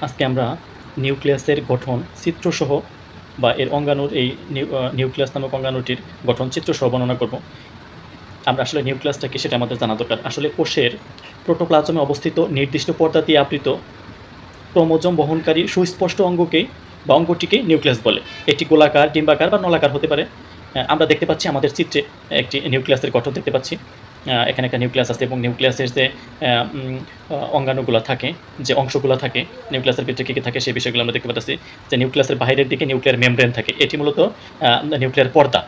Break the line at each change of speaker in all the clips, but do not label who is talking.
আজকে আমরা নিউক্লিয়াসের গঠন চিত্রসহ বা এর অঙ্গাণুর এই নিউক্লিয়াস নামক অঙ্গাণুটির গঠন চিত্রসহ বর্ণনা করব। আমরা আসলে নিউক্লিয়াসটা কি সেটা আমাদের জানা দরকার। আসলে কোষের প্রোটোপ্লাজমে অবস্থিত নির্দিষ্ট পর্দা দিয়ে আবৃত ক্রোমোজোম বহনকারী সুস্পষ্ট অঙ্গকেই বা অঙ্গটিকে নিউক্লিয়াস বলে। এটি গোলাকার, ডিম্বাকার বা নলাকার হতে পারে। আমরা দেখতে পাচ্ছি আমাদের চিত্রে একটি নিউক্লিয়াসের গঠন দেখতে পাচ্ছি। এখানে একটা নিউক্লিয়াস আছে এবং নিউক্লিয়াসের যে অঙ্গাণুগুলো থাকে, যে অংশগুলো থাকে নিউক্লিয়াসের ভিতরে কী কী থাকে সেই বিষয়গুলো আমরা দেখতে পাচ্ছি। যে নিউক্লিয়াসের বাইরের দিকে নিউক্লিয়ার মেমব্রেন থাকে, এটি মূলত নিউক্লিয়ার পর্দা।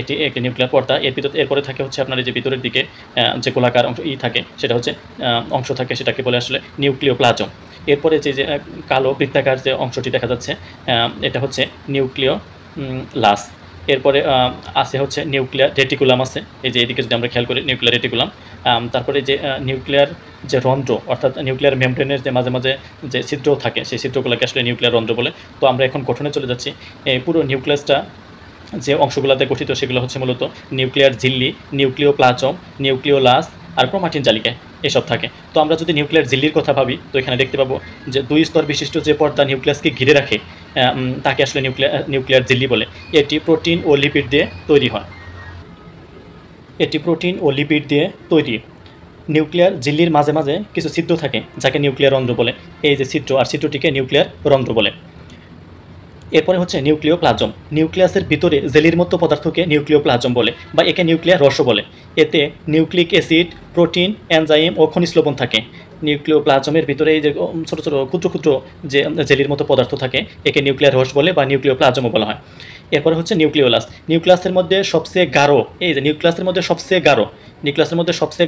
এটি একটি নিউক্লিয়ার পর্দা। এরপরে থাকে হচ্ছে আপনার এই যে ভিতরের দিকে যে গোলাকার অংশ থাকে সেটা হচ্ছে অংশ থাকে, সেটাকে বলে আসলে নিউক্লিওপ্লাজম। এরপরে যে কালো বৃত্তাকার যে অংশটি দেখা যাচ্ছে এটা হচ্ছে নিউক্লিও লাস। এরপরে আছে হচ্ছে নিউক্লিয়ার রেটিকুলাম আছে, এই যে এদিকে যদি আমরা খেয়াল করি নিউক্লিয়ার রেটিকুলাম। তারপরে যে নিউক্লিয়ার যে রন্ধ্র অর্থাৎ নিউক্লিয়ার মেমব্রেনের যে মাঝে মাঝে যে ছিদ্র থাকে সেই ছিদ্রগুলোকে আসলে নিউক্লিয়ার রন্ধ্র বলে। তো আমরা এখন গঠনে চলে যাচ্ছি। এই পুরো নিউক্লিয়াসটা যে অংশগুলোতে গঠিত সেগুলো হচ্ছে মূলত নিউক্লিয়ার ঝিল্লি, নিউক্লিওপ্লাজম, নিউক্লিওলাস আর ক্রোমাটিন জালিকা এসব থাকে। তো আমরা যদি নিউক্লিয়ার ঝিল্লির কথা ভাবি তো এখানে দেখতে পাবো যে 2 স্তর বিশিষ্ট যে পর্দা নিউক্লিয়াসকে ঘিরে রাখে তাকে আসলে নিউক্লিয়ার ঝিল্লি বলে। এটি প্রোটিন ও লিপিড দিয়ে তৈরি হয়। নিউক্লিয়ার ঝিল্লির মাঝে মাঝে কিছু ছিদ্র থাকে যাকে নিউক্লিয়ার রন্ধ্র বলে। এই যে ছিদ্র আর ছিদ্রটিকে নিউক্লিয়ার রন্ধ্র বলে। এরপরে হচ্ছে নিউক্লিওপ্লাজম। নিউক্লিয়াসের ভিতরে জেলির মতো পদার্থকে নিউক্লিওপ্লাজম বলে বা একে নিউক্লিয়ার রস বলে। এতে নিউক্লিক অ্যাসিড, প্রোটিন, এনজাইম ও খনিজ লবণ থাকে। নিউক্লিওপ্লাজমের ভিতরে এই যে ছোটো ছোটো ক্ষুদ্র ক্ষুদ্র যে জেলির মতো পদার্থ থাকে একে নিউক্লিয়ার রস বলে বা নিউক্লিওপ্লাজমও বলা হয়। এরপরে হচ্ছে নিউক্লিওলাস। নিউক্লিয়াসের মধ্যে সবচেয়ে গাঢ়, এই যে নিউক্লিয়াসের মধ্যে সবচেয়ে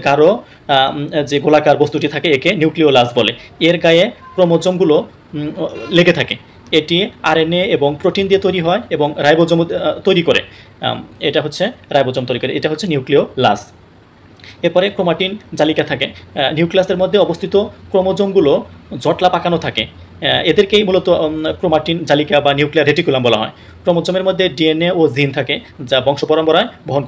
গাঢ় যে গোলাকার বস্তুটি থাকে একে নিউক্লিওলাস বলে। এর গায়ে ক্রোমোজোমগুলো লেগে থাকে। এটি আরএনএ এবং প্রোটিন দিয়ে তৈরি হয় এবং রাইবোজোম তৈরি করে। এটা হচ্ছে রাইবোজোম তৈরি করে, এটা হচ্ছে নিউক্লিওলাস। এরপরে ক্রোমাটিন জালিকা থাকে। নিউক্লিয়াসের মধ্যে অবস্থিত ক্রোমোজোমগুলো জটলা পাকানো থাকে, এদেরকেই মূলত ক্রোমাটিন জালিকা বা নিউক্লিয়ার রেটিকুলাম বলা হয়। ক্রোমোজোমের মধ্যে ডিএনএ ও জিন থাকে যা বংশ পরম্পরায় বহন